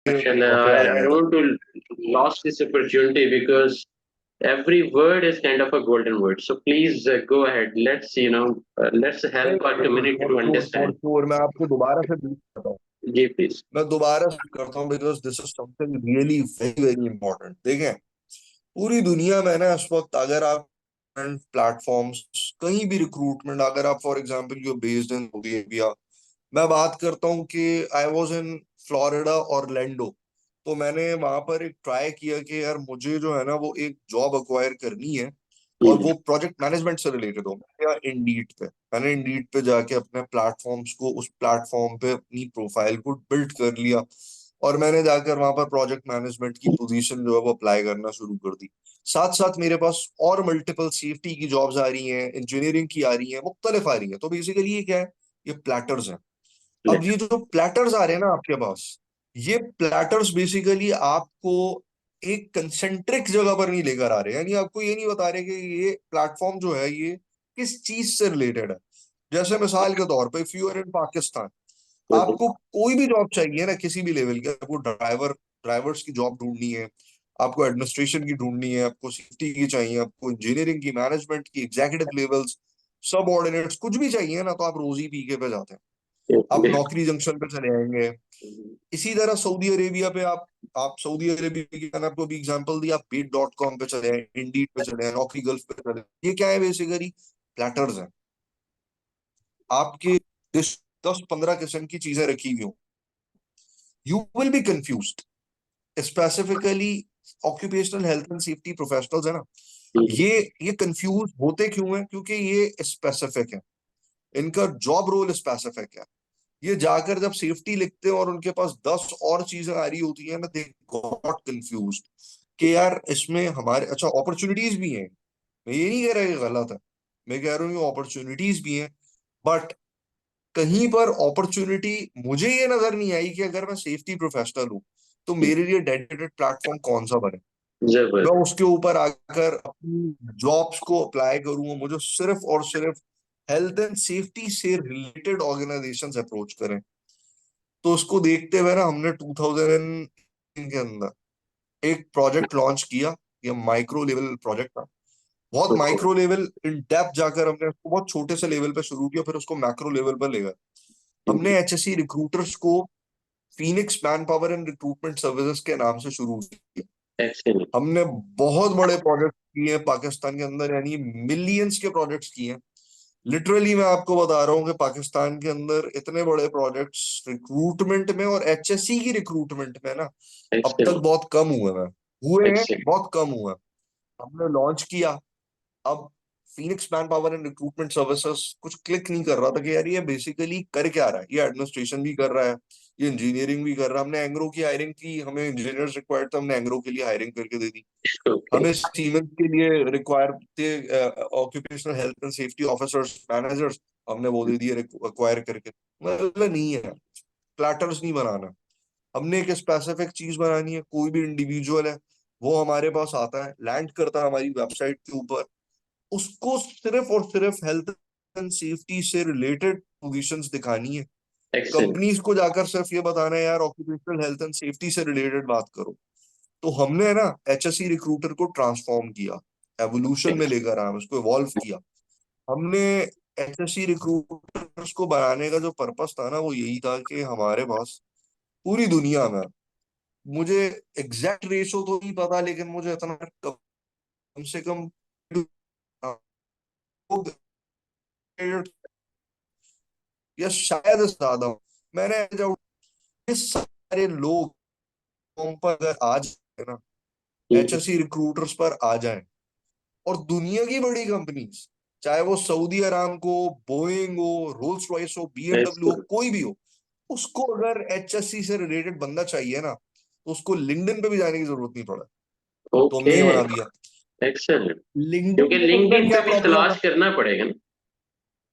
Mashallah, मौके आ I गए don't थे। want to lose this opportunity because every word is kind of a golden word. So please go ahead. Let's help our community for to sure, for understand. Sure, मैं आपको दोबारा से brief करता हूँ। जी please. मैं दोबारा से करता हूँ because this is something really very very important. देखें, पूरी दुनिया में ना इस वक्त अगर आप प्लेटफॉर्म्स, कहीं भी रिक्रूटमेंट, अगर आप for example you based in Saudi Arabia, मैं बात करता हूँ कि I was in Florida Orlando, तो मैंने वहां पर एक ट्राई किया कि यार मुझे जो है ना वो एक जॉब अक्वायर करनी है और वो प्रोजेक्ट मैनेजमेंट से रिलेटेड हो। मैंने इंडीड पे जाके अपने प्लेटफॉर्म्स को, उस प्लेटफॉर्म पे अपनी प्रोफाइल को बिल्ड कर लिया और मैंने जाकर वहां पर प्रोजेक्ट मैनेजमेंट की पोजीशन जो है वो अप्लाई करना शुरू कर दी। साथ साथ मेरे पास और मल्टीपल सेफ्टी की जॉब्स आ रही हैं, इंजीनियरिंग की आ रही हैं, मुख्तलिफ आ रही हैं। तो बेसिकली ये क्या है, ये प्लेटर्स हैं। अब ये जो प्लेटर्स आ रहे हैं ना आपके पास, ये प्लेटर्स बेसिकली आपको एक कंसेंट्रिक जगह पर नहीं लेकर आ रहे, यानी आपको ये नहीं बता रहे कि ये प्लेटफॉर्म जो है ये किस चीज से रिलेटेड है। जैसे मिसाल के तौर पे if you are in Pakistan, आपको कोई भी जॉब चाहिए ना किसी भी लेवल की, आपको ड्राइवर्स की जॉब ढूंढनी है, आपको एडमिनिस्ट्रेशन की ढूंढनी है, आपको सेफ्टी की चाहिए, आपको इंजीनियरिंग की, मैनेजमेंट की, एग्जीक्यूटिव लेवल्स, सब ऑर्डिनेट्स, कुछ भी चाहिए ना, तो आप रोजी पीके पे जाते हैं, आप नौकरी जंक्शन पे चले आएंगे। इसी तरह सऊदी अरेबिया पे आप सऊदी अरेबिया की, मैंने आपको भी एग्जांपल दिया, आप Beat.com पे चले हैं, इंडीड पे चले हैं, नौकरी गल्फ पे चले हैं। ये क्या है, बेसिकली प्लेटर्स हैं। आपके 10-15 किस्म की चीजें रखी हुई हो, you will be confused. Specifically occupational health and safety professionals है ना, ये ये कंफ्यूज होते क्यों है, क्योंकि ये स्पेसिफिक है, इनका जॉब रोल स्पेसिफिक है। ये जाकर जब सेफ्टी लिखते हैं और उनके पास 10 और चीजें आ रही होती है ना, दे गॉट कंफ्यूज्ड कि यार इसमें हमारे, अच्छा अपॉर्चुनिटीज भी हैं, मैं ये नहीं कह रहा ये गलत है, मैं कह रहा हूँ ये अपॉर्चुनिटीज भी हैं, बट कहीं पर अपॉर्चुनिटी मुझे ये नजर नहीं आई कि अगर मैं सेफ्टी प्रोफेशनल हूँ तो मेरे लिए डेडिकेटेड प्लेटफॉर्म कौन सा बने, मैं जबरदस्त. उसके ऊपर आकर अपनी जॉब्स को अप्लाई करूंगा, मुझे सिर्फ और सिर्फ हेल्थ एंड सेफ्टी से रिलेटेड ऑर्गेनाइजेशंस अप्रोच करें। तो उसको देखते हुए ना हमने 2000 के अंदर एक प्रोजेक्ट लॉन्च किया। ये माइक्रो लेवल प्रोजेक्ट था, बहुत माइक्रो लेवल, इन डेप्थ जाकर हमने उसको बहुत छोटे से लेवल पे शुरू किया, फिर उसको मैक्रो लेवल पर ले गए। हमने एचएससी रिक्रूटर्स को Phoenix man power and recruitment services के नाम से शुरू किया। एक्सीलेंट. हमने बहुत बड़े प्रोजेक्ट किए हैं पाकिस्तान के अंदर, यानी मिलियंस के प्रोजेक्ट्स किए हैं। लिटरली मैं आपको बता रहा हूँ कि पाकिस्तान के अंदर इतने बड़े प्रोजेक्ट्स रिक्रूटमेंट में और एचएससी की रिक्रूटमेंट में ना अब तक एक्सीलेंट. बहुत कम हुए हैं, एक्सीलेंट. बहुत कम हुए हैं। हमने लॉन्च किया। अब Phoenix man power and recruitment services कुछ क्लिक नहीं कर रहा था कि यार ये बेसिकली कर क्या रहा है, ये एडमिनिस्ट्रेशन भी कर रहा है, ये इंजीनियरिंग भी कर रहा है। हमने एंग्रो की हायरिंग की, हमें इंजीनियर्स रिक्वायर्ड था, हमने एंग्रो के लिए हायरिंग करके दे दी। ओके. हमें सीमेंस के लिए रिक्वायर थे occupational health and safety officers, managers, हमने वो दे दिए एक्वायर करके। मतलब नहीं है, प्लेटर्स नहीं बनाना, हमने एक स्पेसिफिक चीज बनानी है। कोई भी इंडिविजुअल है, वो हमारे पास आता है, लैंड करता है हमारी वेबसाइट के ऊपर, उसको सिर्फ और सिर्फ हेल्थ एंड सेफ्टी से रिलेटेड पोजीशंस दिखानी है। एक्सीलेंट. कंपनीज को जाकर सिर्फ ये बताना है यार ऑक्यूपेशनल हेल्थ एंड सेफ्टी से रिलेटेड बात करो। तो हमने है ना एचएससी रिक्रूटर को ट्रांसफॉर्म किया, एवोल्यूशन में लेकर आया, उसको इवॉल्व किया हमने। एचएससी रिक्रूटर्स को बनाने का जो पर्पस था ना, वो यही था कि हमारे पास पूरी दुनिया में, मुझे एग्जैक्ट रेशो तो नहीं पता, लेकिन मुझे इतना कम से कम या शायद ज्यादा हो। मैंने जब ये सारे लोग फॉर्म पर अगर आ जाए ना, एचएससी रिक्रूटर्स पर आ जाएं, और दुनिया की बड़ी कंपनीज, चाहे वो सऊदी अरामको, बोइंग हो, रोल्स रॉयस हो, बीएमडब्ल्यू हो, एक्सीलेंट. कोई भी हो, उसको अगर एचएससी से रिलेटेड बंदा चाहिए ना, तो उसको लिंक्डइन पे भी जाने की जरूरत नहीं पड़ा। तो हमने ओके. ये बना दिया। एक्सीलेंट. लिंक्डइन क्योंकि के अंदर लिंक्डइन क्या पे भी प्रॉब्लम है, तलाश करना पड़ेगा ना.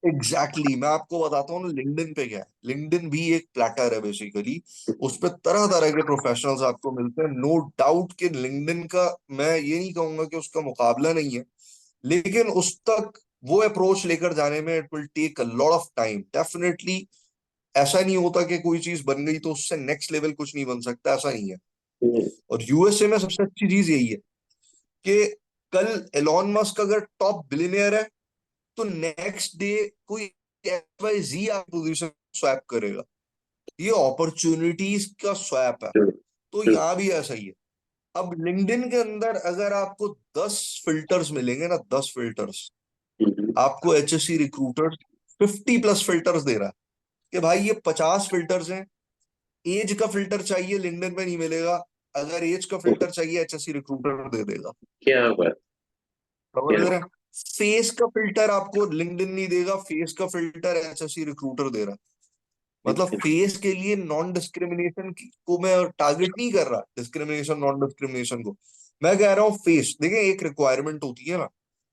एग्जैक्टली मैं आपको बताता हूँ ना लिंक्डइन पे क्या है। लिंक्डइन भी एक प्लेटर है बेसिकली, उस पे तरह तरह के प्रोफेशनल्स आपको मिलते हैं। नो डाउट कि लिंक्डइन का, मैं ये नहीं कहूंगा कि उसका मुकाबला नहीं है, लेकिन उस तक वो अप्रोच लेकर जाने में it will take a lot of time definitely. ऐसा नहीं होता कि कोई चीज बन गई तो उससे नेक्स्ट लेवल कुछ नहीं बन सकता, ऐसा नहीं है। हम्म, और यूएसए में सबसे अच्छी चीज यही है कि कल एलॉन मस्क अगर टॉप बिलियनियर है तो नेक्स्ट डे कोई XYZ आप पोजीशन स्वैप करेगा। ये अपॉर्चुनिटीज का स्वैप है। true, तो true, यहाँ भी ऐसा ही है। अब लिंक्डइन के अंदर अगर आपको 10 फिल्टर्स मिलेंगे ना, 10 फिल्टर्स, हम्म, आपको HSC रिक्रूटर्स 50+ फिल्टर्स दे रहा है कि भाई ये 50 फिल्टर्स हैं। एज का फिल्टर चाहिए लिंक्डइन में नहीं मिलेगा, अगर एज का फिल्टर चाहिए HSC रिक्रूटर दे देगा। क्या बात, समझ क्या रहे हैं? फेस का फिल्टर आपको लिंक्डइन नहीं देगा, फेस का फिल्टर HSC रिक्रूटर दे रहा है। मतलब बात, फेस के लिए नॉन डिस्क्रिमिनेशन को मैं टारगेट नहीं कर रहा, डिस्क्रिमिनेशन नॉन डिस्क्रिमिनेशन को मैं कह रहा हूँ। फेस देखिए, एक रिक्वायरमेंट होती है ना,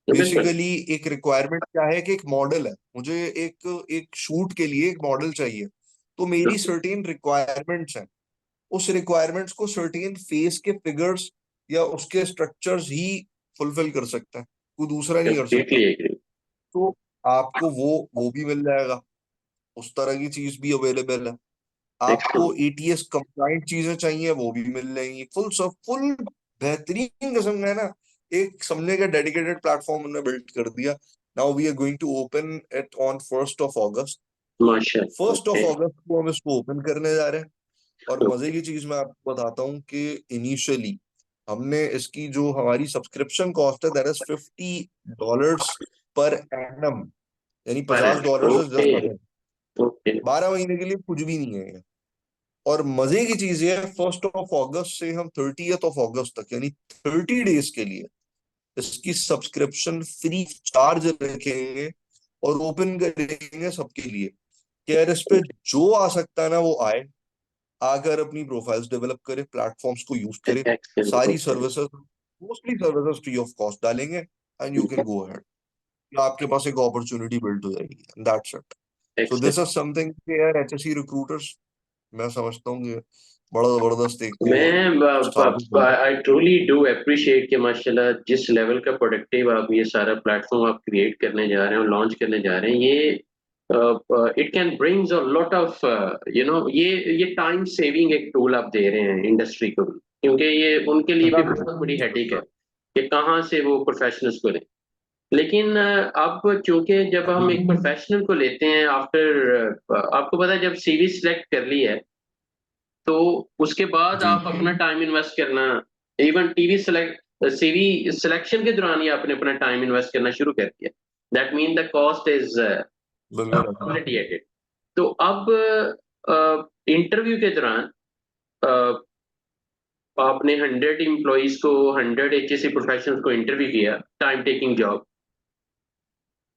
बिल्कुल, बेसिकली एक रिक्वायरमेंट क्या है कि एक मॉडल है, मुझे एक एक शूट के लिए एक मॉडल चाहिए, तो मेरी सर्टेन रिक्वायरमेंट्स हैं। उस रिक्वायरमेंट्स को सर्टेन फेस के फिगर्स या उसके स्ट्रक्चर्स ही फुलफिल कर सकता है, कोई दूसरा नहीं कर सकता। कंप्लीटली एग्री, तो आपको वो भी मिल जाएगा, उस तरह की चीज भी अवेलेबल है। आपको एक्सेलेंट, ATS कंप्लाइंट चीजें चाहिए, वो भी मिल जाएंगी। फुल सब फुल बेहतरीन किस्म का है ना, एक समझने का डेडिकेटेड प्लेटफॉर्म उन्होंने बिल्ड कर दिया। Now we are going to open it on 1 माशाल्लाह, फर्स्ट ऑफ ओके, अगस्त को हम इसको ओपन करने जा रहे हैं। और मजे की चीज मैं आपको बताता हूँ कि इनिशियली हमने इसकी जो हमारी सब्सक्रिप्शन कॉस्ट है, दैट इज $50 पर एनम, यानी $50 is okay, just nothing. Okay, 12 महीने के लिए कुछ भी नहीं है ये। और मजे की चीज ये है, 1 अगस्त से हम 30 अगस्त तक, यानी 30 डेज के लिए इसकी सब्सक्रिप्शन फ्री चार्ज रखेंगे और ओपन करेंगे सबके लिए कि यार इस पे जो आ सकता है ना वो आए, आकर अपनी प्रोफाइल्स डेवलप करे, प्लेटफॉर्म्स को यूज करे। एक्सेलेंट, सारी okay, services, mostly services free of cost डालेंगे, and you can go ahead. आपके पास एक अपॉर्चुनिटी बिल्ड हो जाएगी, that's it. So this excellent. Is something यार, HSC रिक्रूटर्स मैं समझता हूँ कि बड़ा जबरदस्त एक वो मैं startup I truly do appreciate कि माशाल्लाह जिस लेवल का प्रोडक्टिव आप ये सारा प्लेटफॉर्म आप क्रिएट करने जा रहे हैं और लॉन्च करने जा रहे हैं, ये it can brings a lot of ये टाइम सेविंग एक टूल आप दे रहे हैं इंडस्ट्री को भी, क्योंकि ये उनके लिए भी बहुत बड़ी हेडेक है कि कहाँ से वो प्रोफेशनल्स को लें। लेकिन अब क्योंकि जब हम एक प्रोफेशनल को लेते हैं आफ्टर, आपको पता है जब सीवी सिलेक्ट कर ली है तो उसके बाद जी। आप अपना टाइम इन्वेस्ट करना, इवन सीवी सिलेक्शन के दौरान ही आपने अपना टाइम इन्वेस्ट करना शुरू कर दिया। That mean the cost is बिल्कुल ऐसा। Already added. तो अब इंटरव्यू के दौरान आपने 100 एम्प्लॉइज को, 100 HSC प्रोफेशनल्स को इंटरव्यू किया, टाइम टेकिंग जॉब,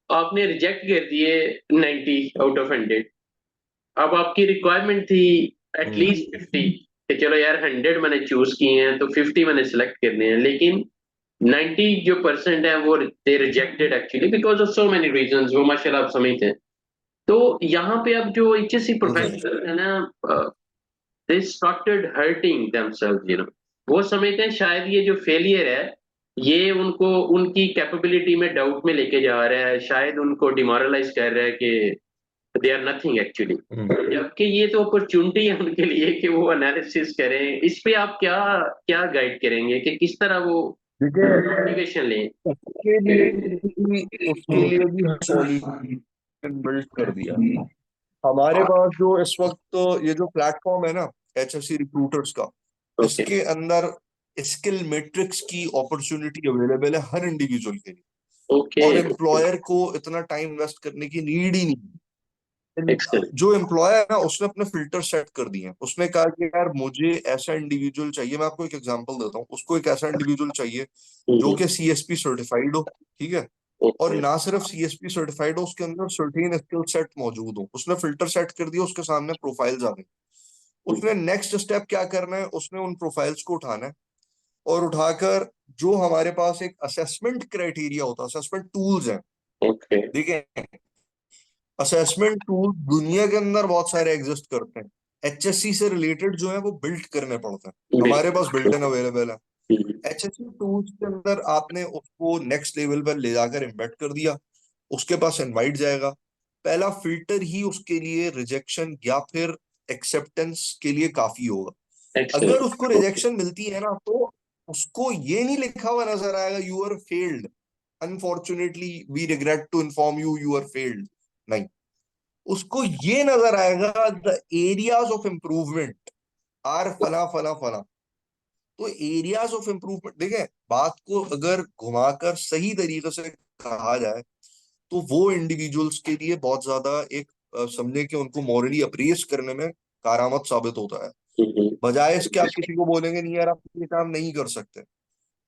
आपने रिजेक्ट कर दिए 90 आउट ऑफ 100। अब आपकी रिक्वायरमेंट थी हम्म। एटलीस्ट 50, कि चलो यार 100 मैंने चूज किए हैं तो 50 मैंने सेलेक्ट करने हैं, लेकिन 90 जो परसेंट है वो they rejected actually because of so many reasons, वो माशाल्लाह आप समझते हैं। तो यहाँ पे अब जो HSC हम्म। प्रोफेशनल है ना, दे स्टार्टेड हर्टिंग देमसेल्व्स, वो समझते हैं शायद ये जो फेलियर है ये उनको उनकी कैपेबिलिटी में डाउट में लेके जा रहा है, शायद उनको डिमोरलाइज कर रहा है कि दे आर नथिंग एक्चुअली। हम्म। जबकि ये तो अपॉर्चुनिटी है उनके लिए कि वो एनालिसिस करें। इस पे आप क्या क्या गाइड करेंगे कि किस तरह वो देखिए, मोटिवेशन लें? उसके लिए भी सॉल्यूशन बिल्ड कर दिया। हमारे पास जो इस वक्त ये जो प्लेटफॉर्म है ना, HSC रिक्रूटर्स का, ओके, इसके अंदर स्किल मैट्रिक्स की अपॉर्चुनिटी अवेलेबल है हर इंडिविजुअल के लिए। ओके, और एम्प्लॉयर को इतना टाइम इन्वेस्ट करने की नीड ही नहीं। एक्सेलेंट, जो एम्प्लॉयर है ना, उसने अपने फिल्टर सेट कर दिए हैं। उसने कहा कि यार मुझे ऐसा इंडिविजुअल चाहिए, मैं आपको एक एग्जांपल देता हूँ, उसको एक ऐसा इंडिविजुअल चाहिए जो कि CSP सर्टिफाइड हो, ठीक है। और ओके, ना सिर्फ CSP सर्टिफाइड हो, उसके अंदर सर्टेन स्किल सेट मौजूद हो। उसने फिल्टर सेट कर दिया, उसके सामने प्रोफाइल्स आ गई। उसने नेक्स्ट स्टेप क्या करना है, उसने उन प्रोफाइल्स को उठाना है और उठाकर जो हमारे पास एक असेसमेंट क्राइटेरिया होता है, असेसमेंट टूल्स हैं। ओके, देखिए, असेसमेंट टूल दुनिया के अंदर बहुत सारे एग्जिस्ट करते हैं। HSC से रिलेटेड जो है वो बिल्ड करने पड़ते हैं, हमारे पास बिल्ट इन अवेलेबल है। HSC टूल्स के अंदर आपने उसको नेक्स्ट लेवल पर ले जाकर एम्बेड कर दिया, उसके पास इनवाइट जाएगा। पहला फिल्टर ही उसके लिए रिजेक्शन या फिर एक्सेप्टेंस के लिए काफी होगा। अगर उसको एक्सेलेंट, ओके। रिजेक्शन मिलती है ना, तो उसको ये नहीं लिखा हुआ नजर आएगा you are failed, unfortunately we regret to inform you you are failed. नहीं, उसको ये नजर आएगा the areas of improvement are फला फला फला। तो एरियाज ऑफ इम्प्रूवमेंट देखें, बात को अगर घुमाकर सही तरीके से कहा जाए तो वो इंडिविजुअल्स के लिए बहुत ज्यादा एक समझे कि उनको मॉरली अप्रेस करने में कारामद साबित होता है। बजाय इसके आप किसी को बोलेंगे नहीं यार आप ये काम नहीं कर सकते,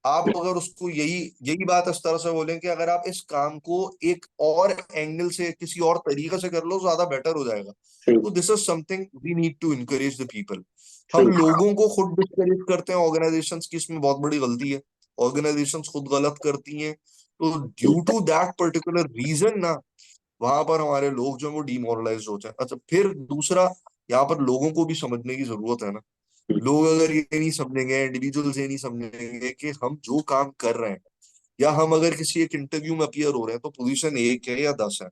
आप अगर उसको यही यही बात इस तरह से बोलें कि अगर आप इस काम को एक और एंगल से किसी और तरीके से कर लो ज्यादा बेटर हो जाएगा। ट्रू, तो this is something we need to encourage the people. हम ट्रू, लोगों को खुद डिस्करेज करते हैं ऑर्गेनाइजेशंस की, इसमें बहुत बड़ी गलती है। ऑर्गेनाइजेशंस खुद गलत करती हैं, तो due to that particular reason ना वहां पर हमारे लोग जो है वो डिमोरलाइज हो जाए। अच्छा, फिर दूसरा, यहाँ पर लोगों को भी समझने की जरूरत है ना। लोग अगर ये नहीं समझेंगे, इंडिविजुअल्स ये नहीं समझेंगे कि हम जो काम कर रहे हैं, या हम अगर किसी एक इंटरव्यू में अपियर हो रहे हैं तो पोजीशन एक है या 10 है,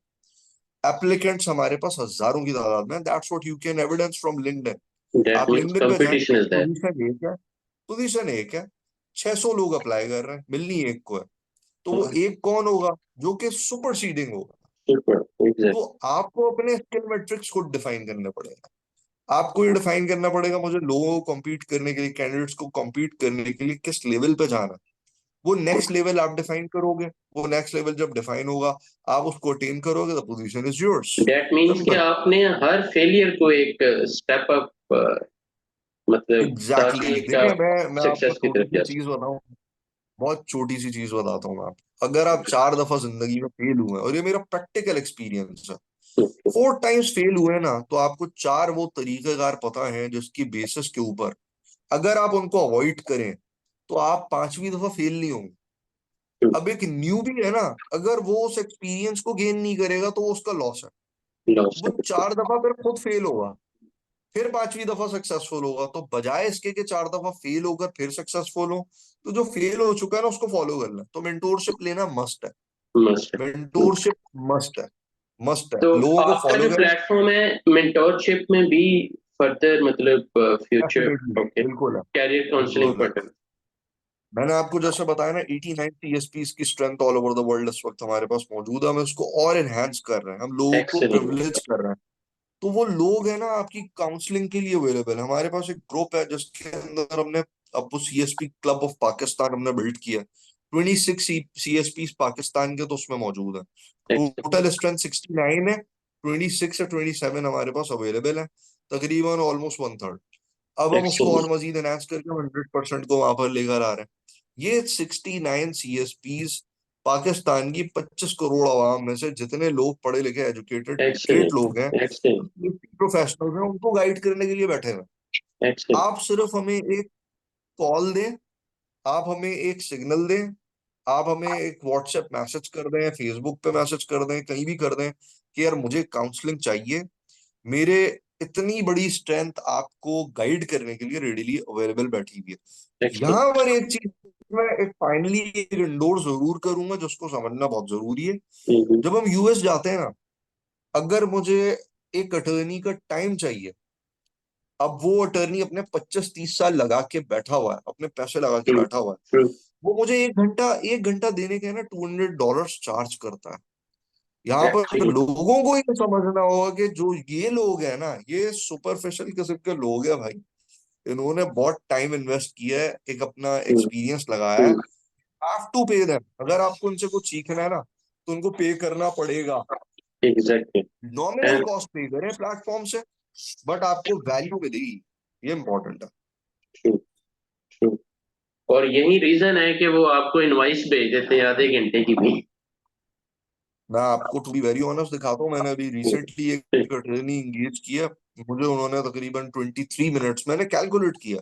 एप्लीकेंट्स हमारे पास हजारों की तादाद में, that's what you can evidence from LinkedIn. That आप मीन्स लिंक्डइन पे जाएं, कंपटीशन इज देयर। पोजीशन एक है, 600 लोग अप्लाई कर रहे हैं, मिलनी एक को है। तो वो हाँ, एक कौन होगा जो कि सुपरसीडिंग होगा। सुपर, तो एग्जैक्ट। आपको अपने स्किल मैट्रिक्स खुद डिफाइन करने पड़ेगा। आपको ये डिफाइन करना पड़ेगा मुझे लोगों को compete करने के लिए, कैंडिडेट्स को compete करने के लिए किस लेवल पे जाना है। वो नेक्स्ट लेवल आप डिफाइन करोगे, वो नेक्स्ट लेवल जब डिफाइन होगा आप उसको अटेन करोगे, the position is yours. That means कि सिंपल। आपने हर फेलियर को एक स्टेप अप, मतलब एग्जैक्टली ताकि exactly। एक देखिए आप मैं आपको सक्सेस की छोटी तरफ सी जा चीज बताऊं, बहुत छोटी सी चीज बताता हूँ मैं आपको। अगर आप 4 दफा जिंदगी में फेल हुए हैं, और ये मेरा प्रैक्टिकल एक्सपीरियंस है, सके। 4 टाइम्स फेल हुए हैं ना, तो आपको 4 वो तरीकेकार पता है जिसकी बेसिस के ऊपर अगर आप उनको अवॉइड करें तो आप 5वीं दफा फेल नहीं होंगे। अब एक न्यूबी है ना, अगर वो उस एक्सपीरियंस को गेन नहीं करेगा तो वो उसका लॉस है। लॉस वो 4 दफा फिर खुद फेल होगा, फिर 5वीं दफा सक्सेसफुल होगा। तो बजाय इसके कि 4 दफा फेल होकर फिर सक्सेसफुल हो, तो जो फेल हो चुका है ना उसको फॉलो करना। तो मेंटोरशिप लेना मस्ट है, मस्ट है। मेंटोरशिप मस्ट है, मस्ट है, तो लोगों को आपका फॉलो जो करें। प्लेटफॉर्म है मेंटोरशिप में भी फर्दर, मतलब फ्यूचर, डेफिनेटली ओके, बिल्कुल है, कैरियर काउंसलिंग बिल्कुल है। पर। मैंने आपको जैसे बताया ना 89 सीएसपीज की strength all over the world इस वक्त हमारे पास मौजूद है। हम इसको और एनहांस कर रहे हैं, हम लोगों को एक्सेलेंट। प्रिविलेज कर रहे हैं। तो वो लोग हैं ना आपकी काउंसलिंग के लिए अवेलेबल है। हमारे पास एक ग्रुप है जिसके अंदर हमने अब वो सीएसपी क्लब ऑफ पाकिस्तान हमने बिल्ड किया। 26 सीएसपी पाकिस्तान के तो उसमें मौजूद है। एक्सेलेंट। टोटल स्ट्रेंथ 69 है, 26 या 27 हमारे पास अवेलेबल है, तकरीबन ऑलमोस्ट 1/3। अब हम उसको एक्सेलेंट। और मजीद एनहांस करके 100% को वहां पर लेकर आ रहे हैं। ये 69 सीएसपीज पाकिस्तान की 25 करोड़ आवाम में से जितने लोग पढ़े लिखे एजुकेटेड लिटरेट लोग हैं, एक्सेलेंट। एक्सेलेंट। प्रोफेशनल्स हैं, उनको गाइड करने के लिए बैठे हुए हैं। एक्सेलेंट। आप सिर्फ हमें एक कॉल दें, आप हमें एक सिग्नल दें, आप हमें एक व्हाट्सएप मैसेज कर दें, फेसबुक पे मैसेज कर दें, कहीं भी कर दें कि यार मुझे काउंसलिंग चाहिए, मेरे इतनी बड़ी स्ट्रेंथ आपको गाइड करने के लिए रेडीली अवेलेबल बैठी हुई है। यहाँ एक्सेलेंट। पर एक चीज मैं एक फाइनली एक इंडोर जरूर करूंगा जिसको समझना बहुत जरूरी है। जब हम यूएस जाते हैं ना, अगर मुझे एक अटर्नी का टाइम चाहिए, अब वो अटर्नी अपने 25-30 साल लगा के बैठा हुआ है, अपने पैसे लगा के ट्रू, बैठा हुआ है, ट्रू। वो मुझे एक घंटा देने के ना $200 चार्ज करता है। यहाँ पर एक्सेलेंट। लोगों को ये समझना होगा कि जो ये लोग हैं ना, ये सुपरफिशियल किस्म के लोग हैं भाई। इन्होंने बहुत टाइम इन्वेस्ट किया है, एक अपना ट्रू, एक्सपीरियंस लगाया है। True. Have to pay them. अगर आपको उनसे कुछ सीखना है ना तो उनको पे करना पड़ेगा। एग्जैक्टली। नॉमिनल एंड कॉस्ट पे करें प्लेटफॉर्म से, बट आपको वैल्यू मिलेगी, ये इंपॉर्टेंट है। True, true. और यही रीजन है कि वो आपको इनवाइस भेज देते हैं आधे घंटे की भी। मैं आपको टू बी वेरी ऑनेस्ट दिखाता हूँ, मैंने अभी रिसेंटली एक अटर्नी इंगेज किया। मुझे उन्होंने तकरीबन 23 मिनट्स मैंने कैलकुलेट किया,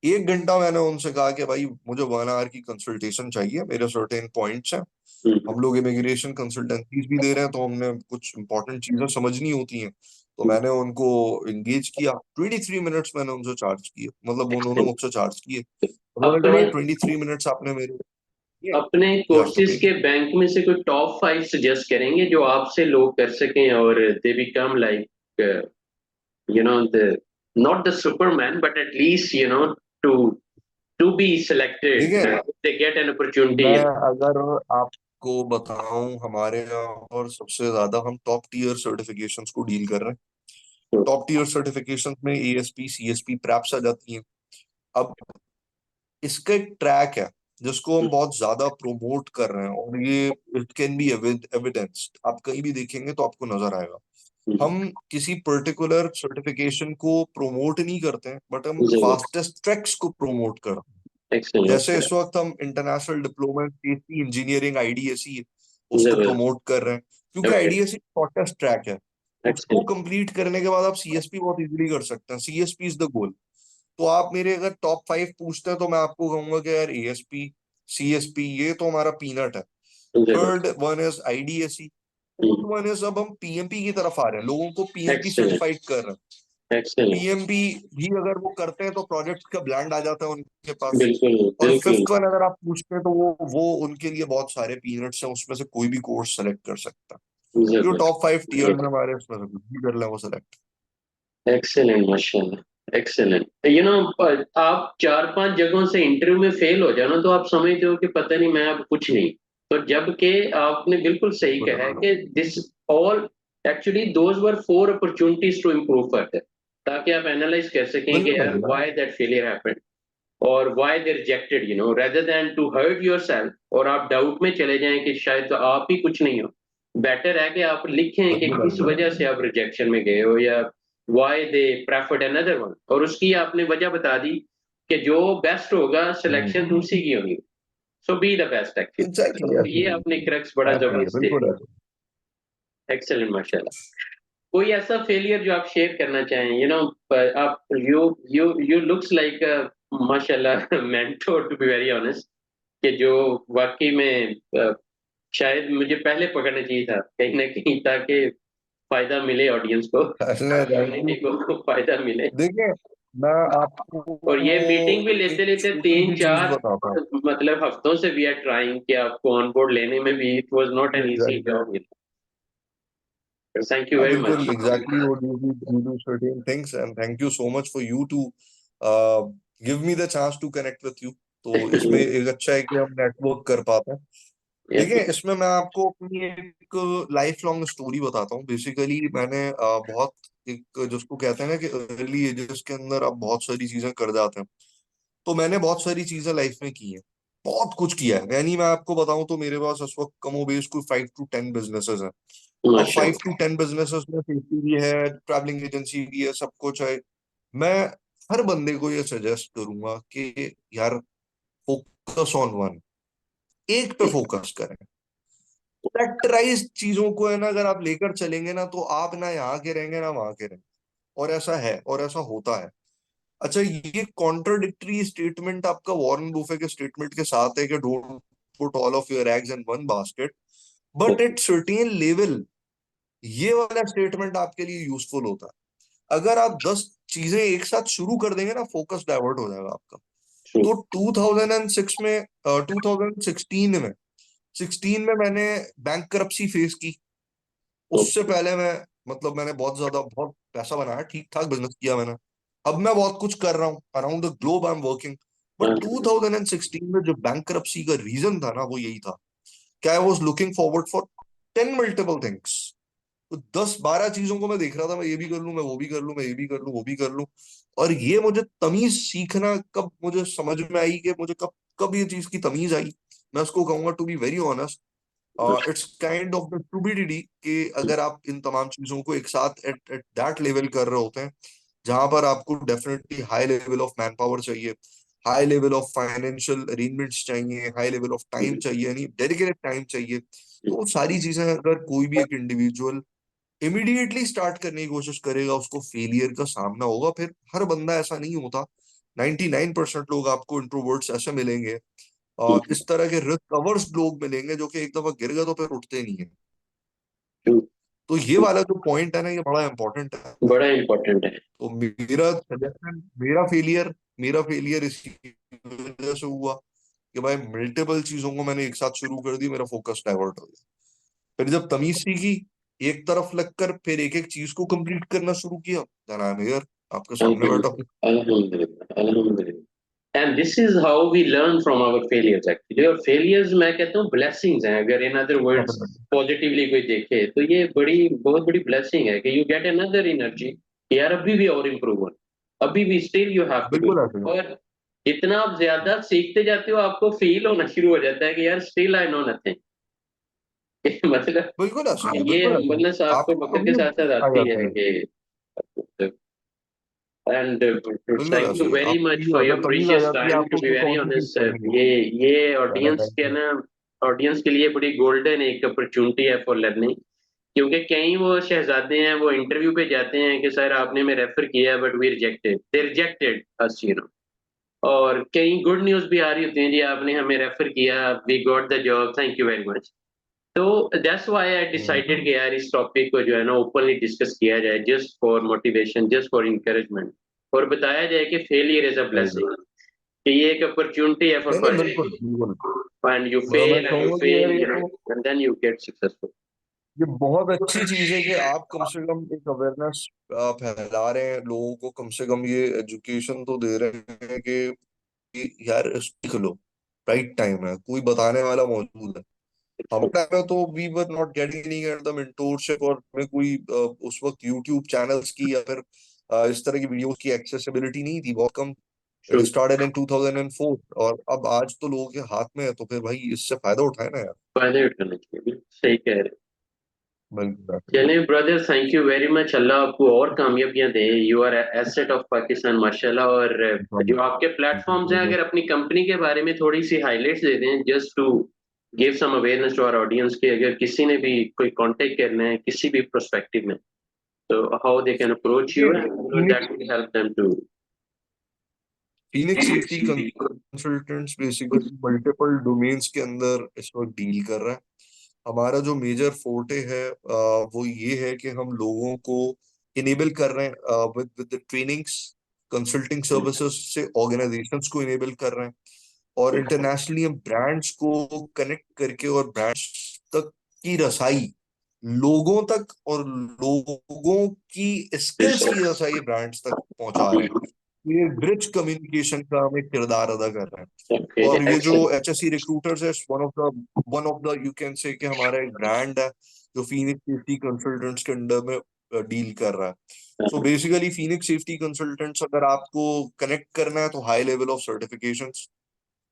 1 घंटा मैंने उनसे कहा कि भाई मुझे 1 आवर की कंसल्टेशन चाहिए, मेरे सर्टेन पॉइंट्स हैं। हम लोग इमिग्रेशन कंसल्टेंसीज भी दे रहे हैं, तो हमने कुछ इंपॉर्टेंट चीजें समझनी होती हैं। तो मैंने उनको इंगेज किया, 23 मिनट्स मैंने उनसे चार्ज किए, मतलब उन्होंने एक्सेलेंट। मुझसे चार्ज किए। उन्होंने कहा अपने भाई 23 मिनट्स आपने मेरे अपने या कोर्सेज के बैंक में से कोई टॉप 5 सजेस्ट करेंगे जो आपसे लोग कर सकें और they become like the not the superman but at least to to be selected देखिए, if they get an opportunity. मैं अगर आपको बताऊं, हमारे यहाँ पर सबसे ज्यादा हम टॉप टीयर सर्टिफिकेशंस को डील कर रहे हैं। टॉप टीयर सर्टिफिकेशंस में एएसपी, सीएसपी, प्रैप्स आ जाती हैं। अब इसका एक ट्रैक है जिसको हम बहुत ज्यादा प्रोमोट कर रहे हैं, और ये इट कैन बी एविडेंस्ड। आप कहीं भी देखेंगे तो आपको नजर आएगा। हम किसी पर्टिकुलर सर्टिफिकेशन को प्रोमोट नहीं करते हैं, बट हम फास्टेस्ट ट्रैक्स को प्रोमोट करते हैं। Excellent. जैसे इस वक्त हम इंटरनेशनल डिप्लोमा सेफ्टी इंजीनियरिंग आईडीएसई उसको Excellent. प्रमोट कर रहे हैं, क्योंकि Okay. आईडीएसई शॉर्टेस्ट ट्रैक है। उसको Excellent. कंप्लीट करने के बाद आप सीएसपी बहुत इजीली कर सकते हैं। CSP is the goal. तो आप मेरे अगर टॉप 5 पूछते हैं तो मैं आपको कहूंगा कि यार एएसपी, सीएसपी ये तो हमारा पीनट है। Third one is IDSE. Fourth one is, अब हम पीएमपी की तरफ आ रहे हैं, लोगों को पीएमपी Excellent. सर्टिफाइड कर रहे हैं। Excellent. पीएमपी भी अगर वो करते हैं तो प्रोजेक्ट का ब्रांड आ जाता है उनके पास। बिल्कुल और बिल्कुल। फिफ्थ वन अगर आप पूछते हैं तो वो उनके लिए बहुत सारे पीरियड्स हैं, उसमें से कोई भी कोर्स सेलेक्ट कर सकता है। जो जरूर टॉप 5 टीयर जरूर। में हमारे, उसमें से कुछ भी कर ले वो सेलेक्ट। एक्सेलेंट माशाल्लाह एक्सेलेंट। आप 4-5 जगहों से इंटरव्यू में फेल हो जाओ ना तो आप समझते हो कि पता नहीं मैं अब कुछ नहीं। तो जबकि आपने बिल्कुल सही बिल्कुल कहा है बिल्कुल। कि this all actually those were 4 opportunities to improve further, ताकि आप एनालाइज कर सकें कि बिल्कुल यार व्हाई दैट फेलियर हैपेंड और why they rejected rather than to hurt yourself और आप डाउट में चले जाएं कि शायद तो आप ही कुछ नहीं हो। बेटर है कि आप लिखें कि किस बिल्कुल वजह से आप रिजेक्शन में गए हो या why they preferred another one, और उसकी आपने वजह बता दी कि जो बेस्ट होगा सिलेक्शन उसी की होगी। So be the best actually. Exactly. तो ये आपने क्रक्स बड़ा ऐसा ही है, जबरदस्त दे बिल्कुल ऐसा। दिया। एक्सेलेंट माशाल्लाह। कोई ऐसा फेलियर जो आप शेयर करना चाहें, आप यू लुक्स लाइक माशाल्लाह mentor to be very honest, कि जो वाकई में शायद मुझे पहले पकड़ना चाहिए था कहीं ना कहीं, ताकि फायदा मिले ऑडियंस को, अल्लाह, थैंक कम्युनिटी यू। को फायदा मिले। देखिए, मैं और ये मीटिंग भी आपको लेते एक लेते छोटी तीन सी चीज चार बताता हूँ। मतलब हफ्तों से वी आर ट्राइंग कि आपको ऑन बोर्ड लेने में भी it was not an easy exactly. Job. Thank you हाँ वेरी मच। बिल्कुल, एग्जैक्टली वो do do certain things, and thank you so much for you to give me the chance to connect with you. तो इसमें एक अच्छा है कि हम नेटवर्क कर पाते हैं। देखिए, इसमें मैं आपको अपनी एक लाइफ लॉन्ग स्टोरी बताता हूँ। बेसिकली मैंने बहुत एक जिसको कहते हैं ना कि अर्ली एजेस के अंदर आप बहुत सारी चीजें कर जाते हैं। तो मैंने बहुत सारी चीजें लाइफ में की हैं, बहुत कुछ किया है। यानी मैं आपको बताऊं तो मेरे पास इस वक्त कमोबेश कोई 5 to 10 बिजनेसेस हैं। अब फाइव माशाल्लाह। टू टेन बिजनेसेस में सेफ्टी भी है, ट्रैवलिंग एजेंसी भी है, सब कुछ है। मैं हर बंदे को ये सजेस्ट करूंगा कि यार, फोकस ऑन वन, एक पे फोकस करें। फैक्टराइज चीजों को है ना, अगर आप लेकर चलेंगे ना तो आप ना यहाँ के रहेंगे ना वहां के रहेंगे। और ऐसा है और ऐसा होता है। अच्छा, ये कॉन्ट्रडिक्टरी स्टेटमेंट आपका वॉरेन बुफे के स्टेटमेंट के साथ है कि don't put all of your eggs in one basket, but at certain level ये वाला स्टेटमेंट आपके लिए यूजफुल होता है। अगर आप 10 चीजें एक साथ शुरू कर देंगे ना, फोकस डाइवर्ट हो जाएगा आपका। तो 2006 में 2016 में मैंने बैंक करप्सी फेस की। उससे पहले मैं, मतलब मैंने बहुत पैसा बनाया, ठीक ठाक बिजनेस किया मैंने। अब मैं बहुत कुछ कर रहा हूँ, around the globe I am working. But 2016 में जो बैंक करप्सी का रीजन था ना, वो यही था कि I was looking forward for 10 multiple things. तो 10-12 चीजों को मैं देख रहा था, मैं ये भी कर लूं, मैं वो भी कर लूं, मैं ये भी कर लूं, वो भी कर लूं। और ये मुझे तमीज सीखना कब मुझे समझ में आई, कि मुझे कब कब ये चीज की तमीज आई, मैं उसको कहूंगा to be very honest, it's kind of the stupidity कि अगर आप इन तमाम चीजों को एक साथ एट एट दैट लेवल कर रहे होते हैं, जहां पर आपको definitely high level of man power चाहिए, high level of financial arrangements चाहिए, हाई लेवल ऑफ टाइम चाहिए, यानी डेडिकेटेड टाइम चाहिए। तो वो सारी चीजें अगर कोई भी एक इंडिविजुअल इमीडिएटली स्टार्ट करने की कोशिश करेगा, उसको फेलियर का सामना होगा। फिर हर बंदा ऐसा नहीं होता। 99% लोग आपको इंट्रोवर्ट्स ऐसे मिलेंगे, और इस तरह के रिस्क अवर्स लोग मिलेंगे जो कि एक दफा गिर गए तो फिर उठते नहीं है। तो ये वाला जो पॉइंट है ना, ये बड़ा इंपॉर्टेंट है। बड़ा इम्पोर्टेंट है। तो मेरा सजेशन, मेरा फेलियर इसी वजह से हुआ कि भाई मल्टीपल चीजों को मैंने एक साथ शुरू कर दी, मेरा फोकस डाइवर्ट हो गया। फिर जब तमीज सीखी, एक तरफ लगकर फिर एक एक चीज को कंप्लीट करना शुरू किया, देन आई एम हियर, आपके सामने बैठा हूँ। अल्हम्दुलिल्लाह अल्हम्दुलिल्लाह। And this is how we learn from our failures actually. और फेलियर्स मैं कहता हूँ ब्लेसिंग्स हैं, अगर इन अदर वर्ड्स पॉजिटिवली कोई देखे तो ये बड़ी बहुत बड़ी ब्लेसिंग है कि यू गेट अनदर एनर्जी, यार अभी भी और इम्प्रूव हो, अभी भी still you have to do. बिल्कुल ऐसे ही। और जितना आप ज्यादा सीखते जाते हो आपको फील होना शुरू हो जाता है कि यार स्टिल आई नो नथिंग। मतलब बिल्कुल ऐसे ही है, ये बिल्कुल ऐसे ही हम्बलनेस है। आपको आपको वक्त के कभी साथ साथ आ आती जाता है है। कि and बिल्कुल thank ऐसे you ही है। very आपको much ये for आता your है, तमीज आ precious जाती है time, to आपको be कि very कौन सी चीज honest करनी है। ये चलो ऑडियंस थैंक के यू। ना, ऑडियंस के लिए बड़ी गोल्डन एक अपॉर्चुनिटी है फॉर लर्निंग। क्योंकि कई वो शहजादे हैं वो इंटरव्यू पे जाते हैं कि सर आपने हमें रेफर किया but we rejected, they rejected us you know. और कई गुड न्यूज भी आ रही होती हैं, जी आपने हमें रेफर किया, we got the job, thank you very much. तो दैट्स व्हाई आई डिसाइडेड कि यार इस टॉपिक को जो है ना ओपनली डिस्कस किया जाए, just for motivation, just for encouragement. और बताया जाए कि फेलियर इज अ सही है। ब्लेसिंग, कि ये एक अपॉर्चुनिटी है फॉर नहीं नहीं, बिल्कुल बिल्कुल। एंड यू मैं फेल एंड यू कहूंगा कि यार फेल ये यू नो तो, and then you get successful. ये बहुत अच्छी चीज है कि आप कम से कम एक अवेयरनेस फैला रहे हैं लोगों को, कम से कम ये एजुकेशन तो दे रहे हैं कि यार सीख लो, राइट टाइम है, कोई बताने वाला मौजूद है। हमारे टाइम में तो we were not getting any kind of mentorship, और हमें कोई उस वक्त यूट्यूब चैनल्स की या फिर इस तरह की वीडियोस की एक्सेसिबिलिटी नहीं थी, बहुत कम। इट ट्रू, स्टार्टेड इन 2004, और अब आज तो लोगों के हाथ में है, तो फिर भाई इससे फायदा उठाए ना यार। फायदे उठाने चाहिए, बिल्कुल सही कह रहे हैं। बिल्कुल। चलिए brother, thank you very much, अल्लाह आपको और कामयाबियां दे, you are asset of Pakistan माशाल्लाह। और जो आपके प्लेटफॉर्म्स हैं, अगर अपनी कंपनी के बारे में थोड़ी सी हाइलाइट्स दे दें, just to give some awareness to our audience, के अगर किसी ने भी कोई कांटेक्ट करना है किसी भी प्रोस्पेक्टिव में, तो हाउ दे कैन अप्रोच ये you and Phoenix that will help them to. Phoenix safety consultants basically multiple domains के अंदर इस वक्त डील कर रहा है। हमारा जो मेजर फोर्टे है वो ये है कि हम लोगों को इनेबल कर रहे हैं with with trainings, consulting services से ऑर्गेनाइजेशंस को इनेबल कर रहे हैं, और इंटरनेशनली हम ब्रांड्स को कनेक्ट करके और ब्रांड्स तक की रसाई, लोगों तक, और लोगों की स्किल्स की रसाई ब्रांड्स तक पहुंचा रहे हैं। ये ब्रिज कम्युनिकेशन का हम एक किरदार अदा कर रहे हैं। ओके, और ये जो एक्सेलेंट। HSC रिक्रूटर्स है, one of the you can say कि हमारा एक ब्रांड है जो फीनिक्स सेफ्टी कंसल्टेंट्स के अंडर में डील कर रहा है। So basically Phoenix safety consultants, अगर आपको कनेक्ट करना है तो हाई लेवल ऑफ सर्टिफिकेशंस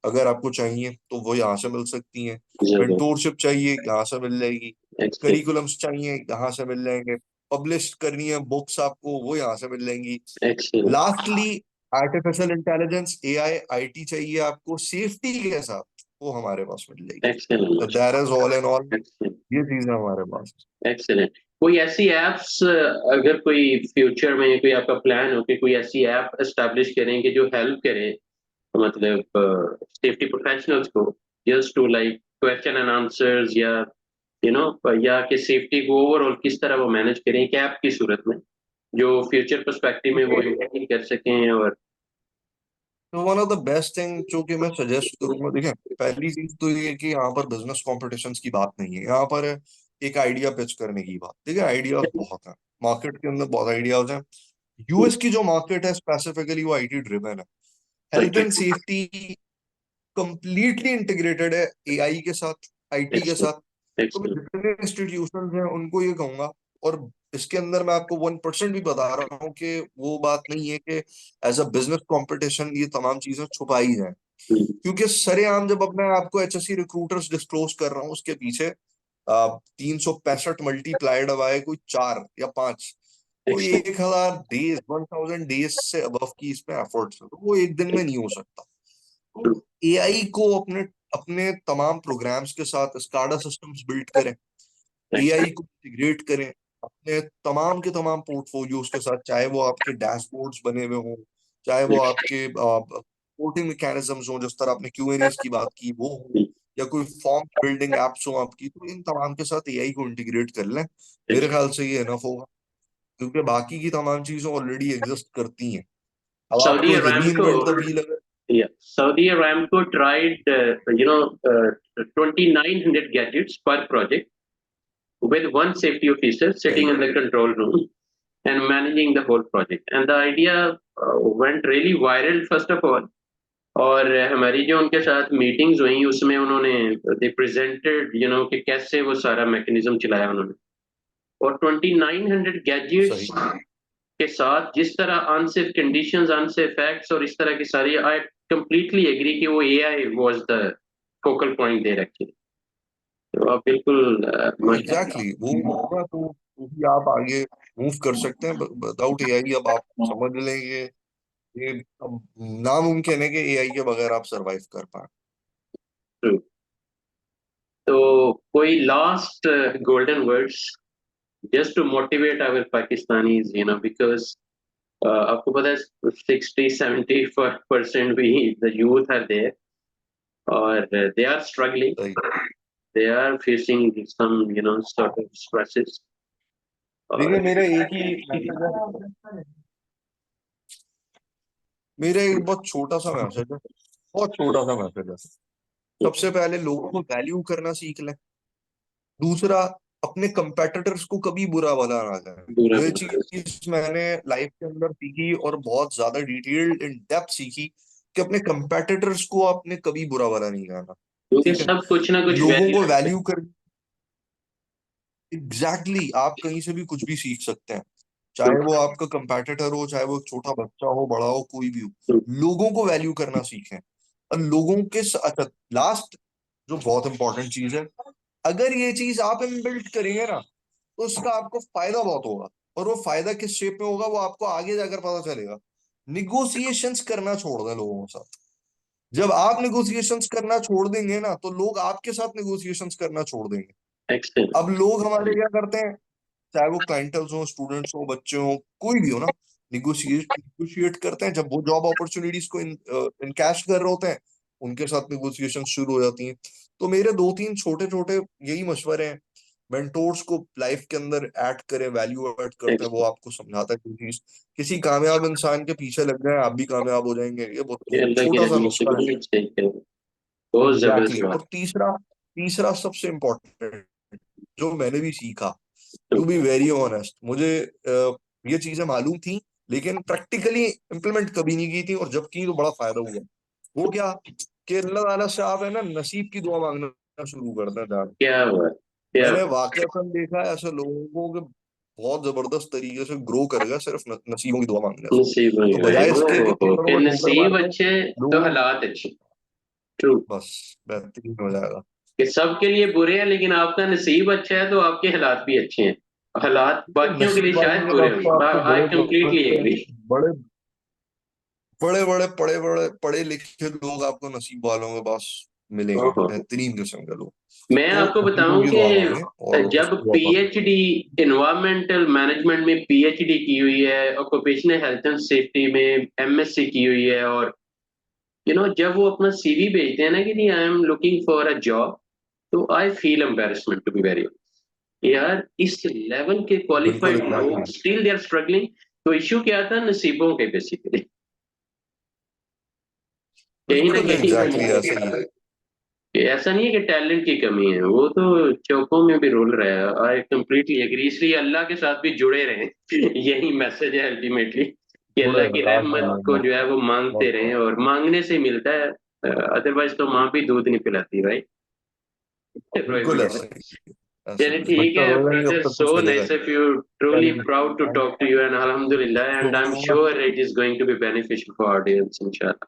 अगर आपको चाहिए तो वो यहाँ से मिल सकती हैं। जरूर, मेंटोरशिप चाहिए, यहाँ से मिल जाएगी। एक्सेलेंट, करिकुलम्स चाहिए, यहाँ से मिल जाएंगे। पब्लिश करनी है बुक्स आपको, वो यहाँ से मिल जाएंगी। Excellent, lastly artificial intelligence, AI, IT चाहिए आपको सेफ्टी के साथ, वो हमारे पास मिल जाएगी। तो excellent, that is all and all, excellent, ये चीज है हमारे पास। एक्सेलेंट। कोई ऐसी एप्स, अगर कोई फ्यूचर में कोई आपका प्लान हो कि कोई ऐसी ऐप एस्टेब्लिश करें कि जो हेल्प करे, मतलब सेफ्टी प्रोफेशनल्स को, just to like question and answers, या यू नो या कि सेफ्टी को ओवरऑल किस तरह वो मैनेज करें एक ऐप की सूरत में, जो फ्यूचर पर्सपेक्टिव में वो देखिए, इम्प्लीमेंट कर सकें। और तो one of the best thing जो कि मैं सजेस्ट करूंगा, देखिए, पहली चीज तो ये है कि यहाँ पर बिजनेस कॉम्पिटिशन्स की बात नहीं है, यहाँ पर है एक आइडिया पिच करने की बात। देखिए, आइडियाज बहुत हैं, मार्केट के अंदर बहुत आइडियाज हैं। US की जो मार्केट है स्पेसिफिकली वो IT ड्रिवन है। Health and safety completely integrated है AI के साथ, IT के साथ। तो मैं एक्सेलेंट, जितने इंस्टीट्यूशन हैं उनको ये कहूंगा, और इसके अंदर मैं आपको 1% भी बता रहा हूँ कि वो बात नहीं है कि एज अ बिजनेस कंपटीशन ये तमाम चीजें छुपाई जाए। क्योंकि सरेआम जब अब मैं आपको HSC रिक्रूटर्स डिस्क्लोज कर रहा हूँ, उसके पीछे 365 मल्टीप्लाइड बाय कोई 4 या 5, कोई एक्सेलेंट, 1000 डेज, 1000 डेज से अबव की इसमें एफर्ट्स है, तो वो एक दिन में नहीं हो सकता। तो AI को अपने अपने तमाम प्रोग्राम्स के साथ स्काडा सिस्टम्स बिल्ड करें, AI को इंटीग्रेट करें अपने तमाम के तमाम पोर्टफोलियोज के साथ, चाहे वो आपके डैशबोर्ड्स बने हुए हों, चाहे वो आपके रिपोर्टिंग मैकेनिज्म्स हों, जिस तरह आपने Q&As की बात की वो हो, या कोई फॉर्म बिल्डिंग एप्स हो आपकी, तो इन तमाम के साथ AI को इंटीग्रेट कर लें। मेरे ख्याल से ये इनफ होगा, क्योंकि बाकी की तमाम चीजें ऑलरेडी एग्जिस्ट करती हैं। अब सऊदी आपको री अरामको, इन्वेंट द व्हील अगर, Yeah, Saudi Aramco tried, 2,900 gadgets per project with one safety officer sitting Right. in the control room and managing the whole project. And the idea went really viral first of all. और हमारी जो उनके साथ meetings हुई उसमें उन्होंने दे presented कि कैसे वो सारा मैकेनिज्म चलाया उन्होंने और 2,900 गैजेट्स सही। के साथ जिस तरह अनसेफ कंडीशंस अनसेफ फैक्ट्स और इस तरह की सारी आई कंप्लीटली एग्री कि वो AI was the focal point there actually तो आप बिल्कुल माशाल्लाह एग्जैक्टली वो होगा तो भी आप आगे मूव कर सकते हैं। विदाउट एआई अब आप समझ लेंगे ये अब नामुमकिन है कि एआई के बगैर आप सरवाइव कर पाए। तो कोई last golden words just to motivate our Pakistanis, because आपको पता है 60-70% भी the youth are there और they are struggling, सही। they are facing some sort of stresses देखिए और मेरा एक ही मैसेज है, मेरा एक बहुत छोटा सा मैसेज है, बहुत छोटा सा मैसेज है। सबसे पहले लोगों को वैल्यू करना सीख लें। दूसरा, अपने कंपेटिटर्स को कभी बुरा भला ना करें। बुरा ये भला चीज मैंने लाइफ के अंदर सीखी और बहुत ज्यादा डिटेल्ड इन डेप्थ सीखी कि अपने कंपेटिटर्स को आपने कभी बुरा भला नहीं कहना। क्योंकि ठीक है, सब कुछ ना कुछ लोगों वैल्यू को रखते वैल्यू कर एग्जैक्टली आप कहीं से भी कुछ भी सीख सकते हैं, चाहे वो आपका कंपेटिटर हो, चाहे वो एक छोटा बच्चा हो, बड़ा हो, कोई भी हो। हैं। लोगों को वैल्यू करना सीखें और लोगों के अच्छा, लास्ट जो बहुत इंपॉर्टेंट चीज है, अगर ये चीज आप इनबिल्ट करेंगे ना तो उसका आपको फायदा बहुत होगा। और वो फायदा किस शेप में होगा वो आपको आगे जाकर पता चलेगा। निगोशिएशंस करना छोड़ दें लोगों के साथ। जब आप निगोशिएशंस करना छोड़ देंगे ना तो लोग आपके साथ निगोशिएशंस करना छोड़ देंगे। एक्सटेंड अब लोग हमारे क्या करते हैं, चाहे वो क्लाइंटल्स हो, स्टूडेंट्स हो, बच्चे हो, कोई भी हो ना, निगोशिएट करते हैं जब वो जॉब अपॉर्चुनिटीज को इनकैश कर रहे होते हैं, उनके साथ निगोशिएशन शुरू हो जाती हैं। तो मेरे दो तीन छोटे छोटे यही मशवरे हैं। मेंटोर्स को लाइफ के अंदर ऐड करें, वैल्यू ऐड करते हैं, वो एक्सटेंड आपको समझाता है कोई चीज। किसी कामयाब इंसान के पीछे लग जाए, आप भी कामयाब हो जाएंगे। ये ये बहुत अल्लाह की छोटा सा रहमत से नुस्खा है। बिल्कुल सही कह रहे हो। बहुत एग्जैक्टली जबरदस्त exactly। बात और तीसरा, तीसरा सबसे इम्पोर्टेंट जो मैंने भी सीखा, है। टू बी वेरी ऑनेस्ट, मुझे ये चीजें मालूम थी लेकिन प्रैक्टिकली इम्प्लीमेंट कभी नहीं की थी, और जब की तो बड़ा फायदा हुआ। वो क्या कि अल्लाह ताला से आप है ना नसीब की दुआ मांगना शुरू कर दें जान। क्या हुआ क्या मैंने हुआ? वाकईतन देखा है ऐसे लोगों को कि बहुत जबरदस्त तरीके से ग्रो कर गया सिर्फ नसीबों की दुआ मांगने से। नसीब नहीं तो भाई बजाय इसके कि ठोकर कि वो ठोकर नसीब मार दे, अच्छे तो लोगों हालात अच्छे। ट्रू बस बेहतरीन हो जाएगा। कि सबके लिए बुरे हैं लेकिन आपका नसीब अच्छा है तो आपके हालात भी अच्छे हैं हालात बाकियों के लिए नसीब शायद आएंगे तो बुरे अब तो हों आपको आई बड़े कंप्लीटली बड़े एग्री बड़े बड़े बड़े पढ़े बड़े पढ़े लिखे लोग आपको नसीब वालों के पास मिलेंगे, बेहतरीन किस्म के लोग। मैं तो आपको नसीबों बताऊं की दुआ मांगे कि और जब उसकी दुआ करें। पीएचडी इन्वायरमेंटल मैनेजमेंट में पीएचडी की हुई है ऑक्यूपेशनल हेल्थ एंड सेफ्टी में एमएससी की हुई है और जब वो अपना सीवी भेजते हैं ना कि नहीं I am looking for a job तो I feel embarrassment to be very यार इस लेवल के बिल्कुल क्वालिफाइड लोग exactly, still they are struggling तो इश्यू क्या था नसीबों के बेसिकली कहीं ना बिल्कुल एग्जैक्टली ऐसा ही है। कहीं कि ऐसा नहीं है कि टैलेंट की कमी है वो तो चौकों में भी रोल रहा है आई कंप्लीटली एग्री इसलिए अल्लाह के साथ भी जुड़े रहें यही मैसेज है अल्टीमेटली कि थोड़ा अल्लाह की रहमत को जो है वो मांगते बहुत रहें और मांगने से मिलता है अदरवाइज तो माँ भी दूध नहीं पिलाती राइट बिल्कुल ऐसा ही है, ऐसा चलिए ही है। ठीक बच्चा है रोएगा नहीं जब ब्रदर तक सो कुछ मिलेगा नाइस नहीं। ऑफ यू ट्रूली चलिए, proud to thank talk to you and अल्हम्दुलिल्लाह you and so I am much. Sure it is going to be beneficial for audience इंशाल्लाह